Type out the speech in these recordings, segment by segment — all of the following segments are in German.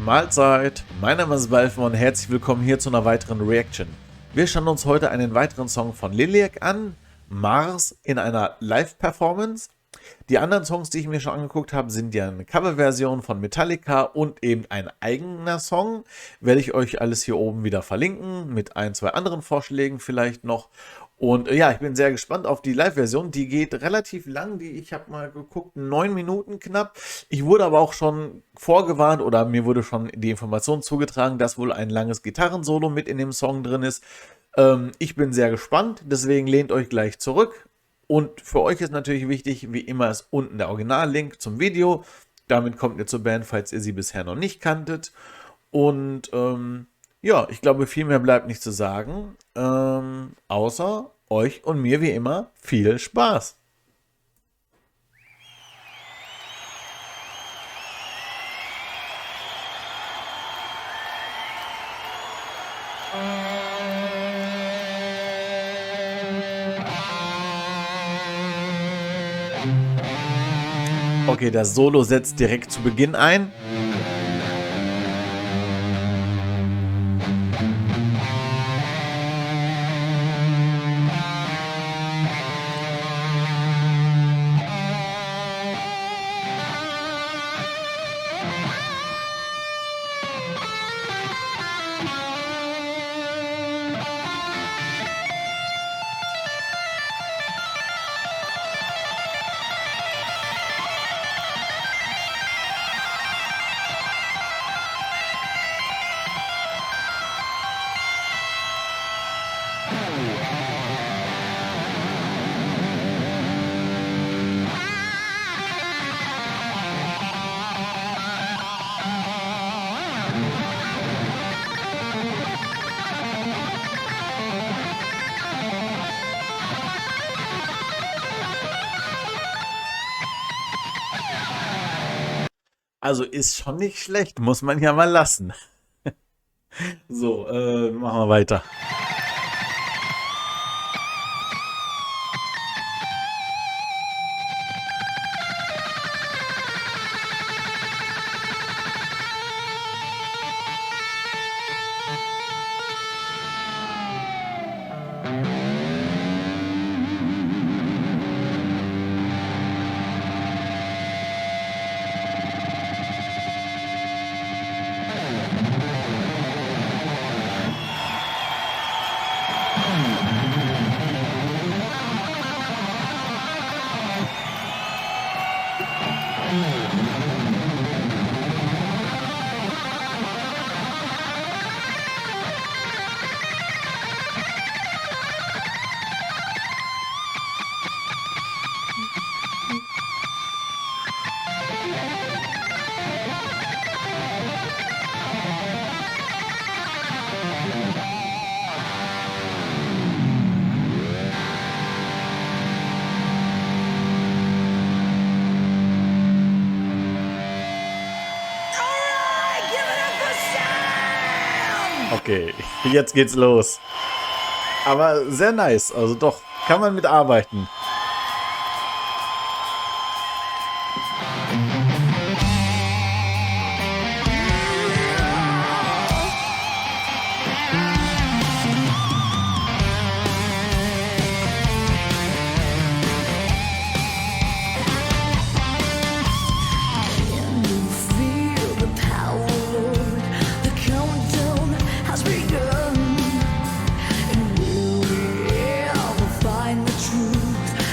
Mahlzeit, mein Name ist Balfen und herzlich willkommen hier zu einer weiteren Reaction. Wir schauen uns heute einen weiteren Song von Lileak an, Mars in einer Live-Performance. Die anderen Songs, die ich mir schon angeguckt habe, sind ja eine Coverversion von Metallica und eben ein eigener Song. Werde ich euch alles hier oben wieder verlinken, mit ein, zwei anderen Vorschlägen vielleicht noch. Und ja, ich bin sehr gespannt auf die Live-Version. Die geht relativ lang, ich habe mal geguckt, 9 Minuten knapp. Ich wurde aber auch schon vorgewarnt oder mir wurde schon die Information zugetragen, dass wohl ein langes Gitarrensolo mit in dem Song drin ist. Ich bin sehr gespannt, deswegen lehnt euch gleich zurück. Und für euch ist natürlich wichtig, wie immer ist unten der Originallink zum Video. Damit kommt ihr zur Band, falls ihr sie bisher noch nicht kanntet. Und ja, ich glaube, viel mehr bleibt nicht zu sagen, außer euch und mir wie immer viel Spaß. Okay, das Solo setzt direkt zu Beginn ein. Also ist schon nicht schlecht, muss man ja mal lassen. So, machen wir weiter. Okay, jetzt geht's los. Aber sehr nice, also doch, kann man mitarbeiten. Find the truth.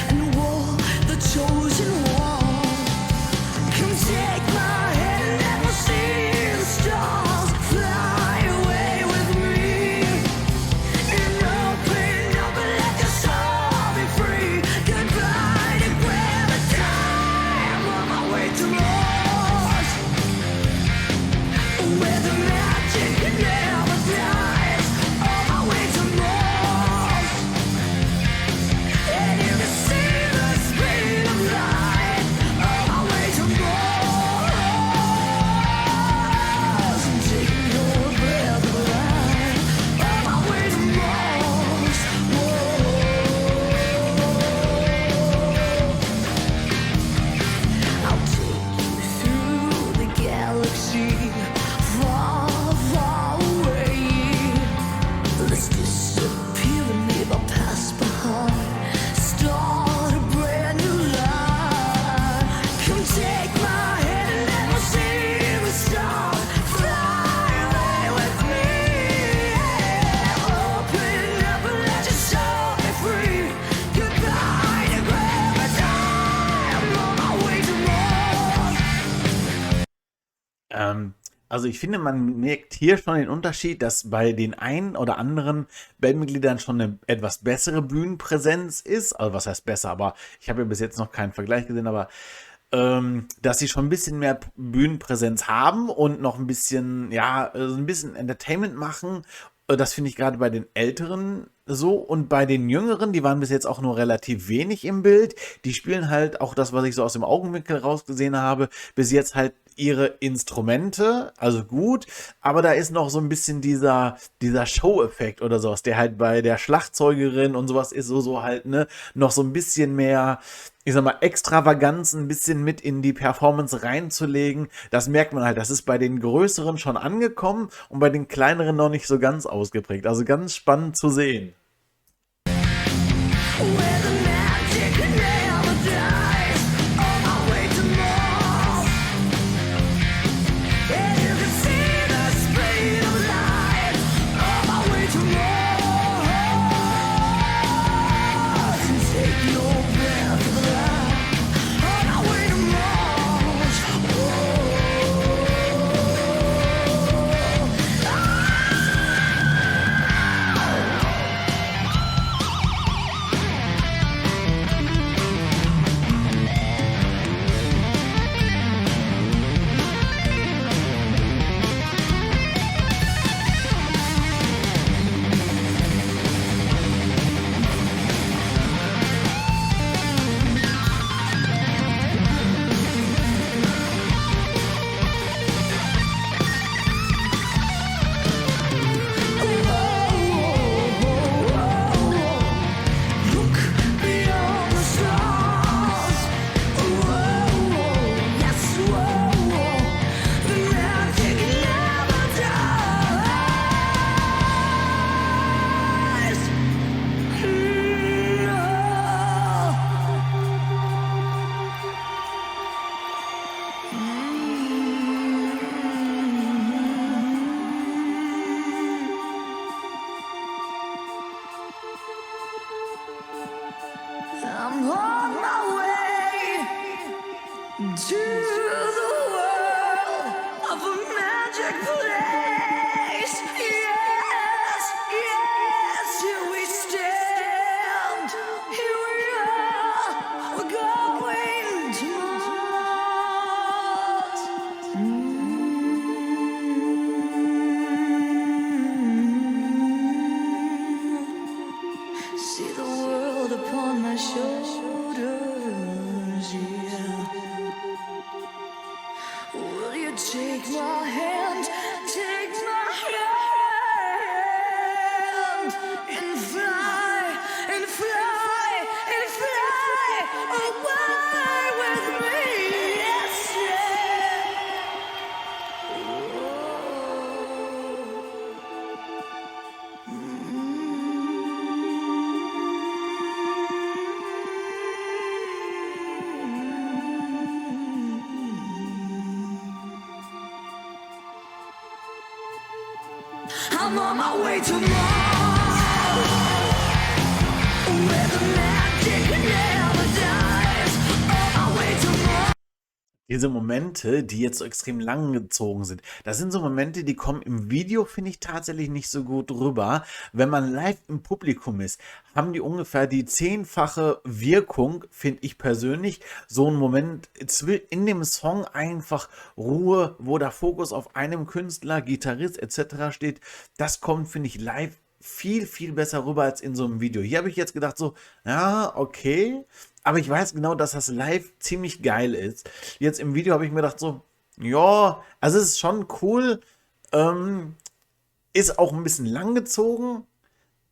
Also ich finde, man merkt hier schon den Unterschied, dass bei den einen oder anderen Bandmitgliedern schon eine etwas bessere Bühnenpräsenz ist. Also was heißt besser, aber ich habe ja bis jetzt noch keinen Vergleich gesehen, aber dass sie schon ein bisschen mehr Bühnenpräsenz haben und noch ein bisschen, ja, so ein bisschen Entertainment machen. Das finde ich gerade bei den Älteren so. Und bei den Jüngeren, die waren bis jetzt auch nur relativ wenig im Bild. Die spielen halt auch das, was ich so aus dem Augenwinkel rausgesehen habe, bis jetzt halt ihre Instrumente, also gut, aber da ist noch so ein bisschen dieser Show-Effekt oder sowas, der halt bei der Schlagzeugerin und sowas ist so halt, ne, noch so ein bisschen mehr, ich sag mal, Extravaganz ein bisschen mit in die Performance reinzulegen. Das merkt man halt, das ist bei den Größeren schon angekommen und bei den Kleineren noch nicht so ganz ausgeprägt. Also ganz spannend zu sehen. Where the magic never dies, on my way to Mars. And you can see the speed of light, on my way to Mars. Take your breath of life, on my way to Mars. Look beyond the stars. Yes, the magic never dies. I'm on my way to the world of a magic place. Yes, yes, here we stand. Here we are. We're going to Mars. See the world upon my shoulders, yeah. Will you take my hand, take my hand, and fly, and fly, and fly away with me, yes, I'm on my way to Mars, where the magic never dies. On my way to Mars. Diese Momente, die jetzt so extrem lang gezogen sind, das sind so Momente, die kommen im Video, finde ich, tatsächlich nicht so gut rüber. Wenn man live im Publikum ist, haben die ungefähr die 10-fache Wirkung, finde ich persönlich. So ein Moment in dem Song einfach Ruhe, wo der Fokus auf einem Künstler, Gitarrist etc. steht, das kommt, finde ich, live viel, viel besser rüber als in so einem Video. Hier habe ich jetzt gedacht so, ja, okay, aber ich weiß genau, dass das live ziemlich geil ist. Jetzt im Video habe ich mir gedacht so, ja, also es ist schon cool, ist auch ein bisschen langgezogen.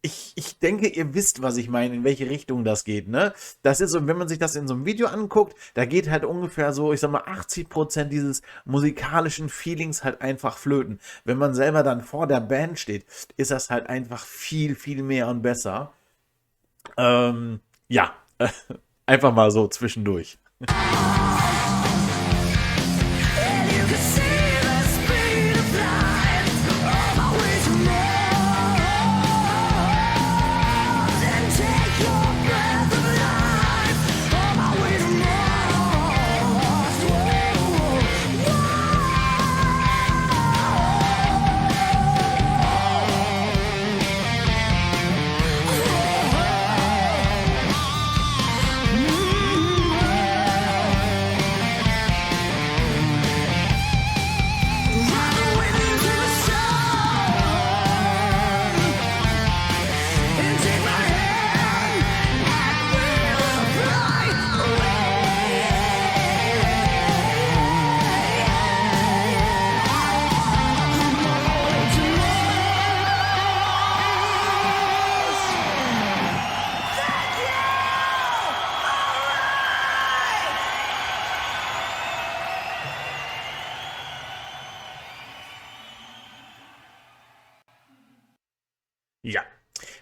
Ich denke, ihr wisst, was ich meine, in welche Richtung das geht, ne? Das ist so, wenn man sich das in so einem Video anguckt, da geht halt ungefähr so, ich sag mal, 80% dieses musikalischen Feelings halt einfach flöten. Wenn man selber dann vor der Band steht, ist das halt einfach viel, viel mehr und besser. Ja, einfach mal so zwischendurch. And you can see the speed of light on my way to Mars. And take your breath of life on my way to Mars. Whoa, whoa.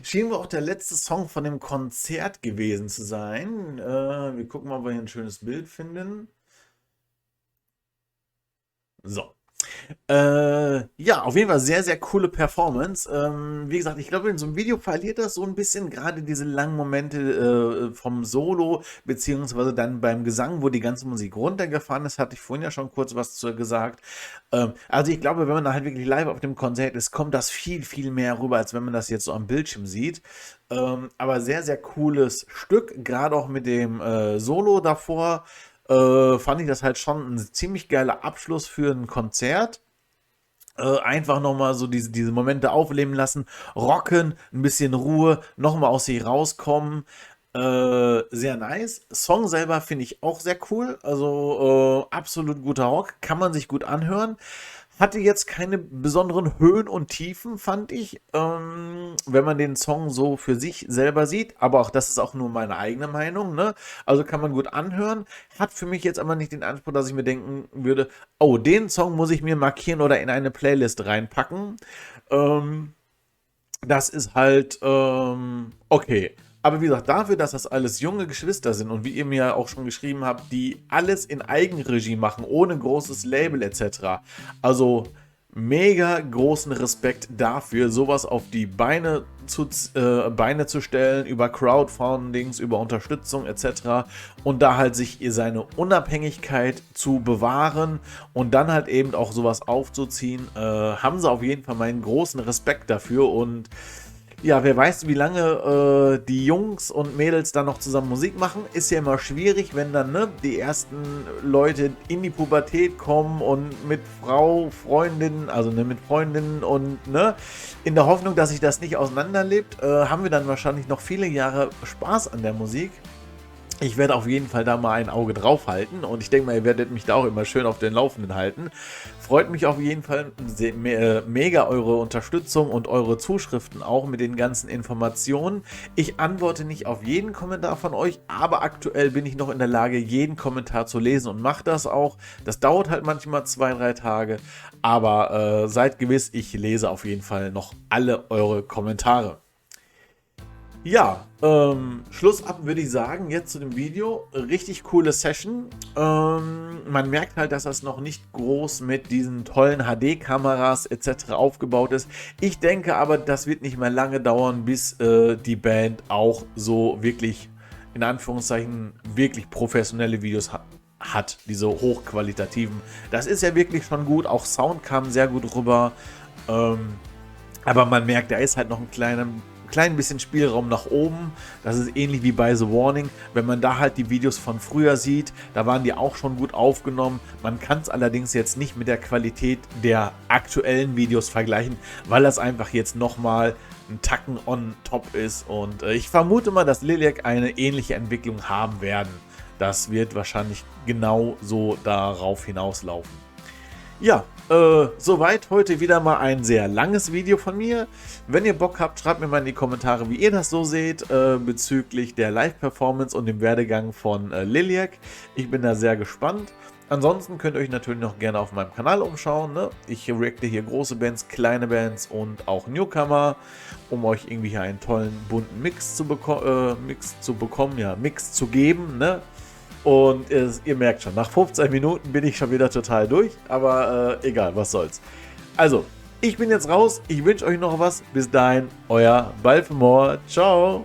schien wohl auch der letzte Song von dem Konzert gewesen zu sein. Wir gucken mal, ob wir hier ein schönes Bild finden. So. Ja, auf jeden Fall sehr, sehr coole Performance. Wie gesagt, ich glaube, in so einem Video verliert das so ein bisschen gerade diese langen Momente vom Solo, beziehungsweise dann beim Gesang, wo die ganze Musik runtergefahren ist, hatte ich vorhin ja schon kurz was zu gesagt. Also ich glaube, wenn man da halt wirklich live auf dem Konzert ist, kommt das viel, viel mehr rüber, als wenn man das jetzt so am Bildschirm sieht. Aber sehr, sehr cooles Stück, gerade auch mit dem Solo davor. Fand ich das halt schon ein ziemlich geiler Abschluss für ein Konzert. Einfach nochmal so diese Momente aufleben lassen, rocken, ein bisschen Ruhe, nochmal aus sich rauskommen. Sehr nice. Song selber finde ich auch sehr cool. Also absolut guter Rock, kann man sich gut anhören. Hatte jetzt keine besonderen Höhen und Tiefen, fand ich, wenn man den Song so für sich selber sieht. Aber auch das ist auch nur meine eigene Meinung, ne? Also kann man gut anhören. Hat für mich jetzt aber nicht den Anspruch, dass ich mir denken würde, oh, den Song muss ich mir markieren oder in eine Playlist reinpacken. Das ist halt okay. Aber wie gesagt, dafür, dass das alles junge Geschwister sind und wie ihr mir auch schon geschrieben habt, die alles in Eigenregie machen, ohne großes Label etc. Also mega großen Respekt dafür, sowas auf die Beine zu stellen, über Crowdfundings, über Unterstützung etc. Und da halt sich seine Unabhängigkeit zu bewahren und dann halt eben auch sowas aufzuziehen, haben sie auf jeden Fall meinen großen Respekt dafür. Und ja, wer weiß, wie lange die Jungs und Mädels dann noch zusammen Musik machen, ist ja immer schwierig, wenn dann die ersten Leute in die Pubertät kommen und mit Freundinnen, also mit Freundinnen und in der Hoffnung, dass sich das nicht auseinanderlebt, haben wir dann wahrscheinlich noch viele Jahre Spaß an der Musik. Ich werde auf jeden Fall da mal ein Auge drauf halten und ich denke mal, ihr werdet mich da auch immer schön auf den Laufenden halten. Freut mich auf jeden Fall mega eure Unterstützung und eure Zuschriften auch mit den ganzen Informationen. Ich antworte nicht auf jeden Kommentar von euch, aber aktuell bin ich noch in der Lage, jeden Kommentar zu lesen und mache das auch. Das dauert halt manchmal 2-3 Tage, aber seid gewiss, ich lese auf jeden Fall noch alle eure Kommentare. Ja, Schluss ab würde ich sagen, jetzt zu dem Video. Richtig coole Session. Man merkt halt, dass das noch nicht groß mit diesen tollen HD-Kameras etc. aufgebaut ist. Ich denke aber, das wird nicht mehr lange dauern, bis die Band auch so wirklich, in Anführungszeichen, wirklich professionelle Videos hat. Diese hochqualitativen. Das ist ja wirklich schon gut. Auch Sound kam sehr gut rüber. Aber man merkt, da ist halt noch ein klein bisschen Spielraum nach oben. Das ist ähnlich wie bei The Warning. Wenn man da halt die Videos von früher sieht, da waren die auch schon gut aufgenommen. Man kann es allerdings jetzt nicht mit der Qualität der aktuellen Videos vergleichen, weil das einfach jetzt nochmal ein Tacken on top ist. Und ich vermute mal, dass Liliac eine ähnliche Entwicklung haben werden. Das wird wahrscheinlich genau so darauf hinauslaufen. Ja, soweit heute wieder mal ein sehr langes Video von mir. Wenn ihr Bock habt, schreibt mir mal in die Kommentare, wie ihr das so seht, bezüglich der Live-Performance und dem Werdegang von Liliac. Ich bin da sehr gespannt. Ansonsten könnt ihr euch natürlich noch gerne auf meinem Kanal umschauen. Ne? Ich reacte hier große Bands, kleine Bands und auch Newcomer, um euch irgendwie hier einen tollen, bunten Mix zu geben, ne? Und ihr merkt schon, nach 15 Minuten bin ich schon wieder total durch, aber egal, was soll's. Also, ich bin jetzt raus, ich wünsche euch noch was. Bis dahin, euer Balfemore. Ciao.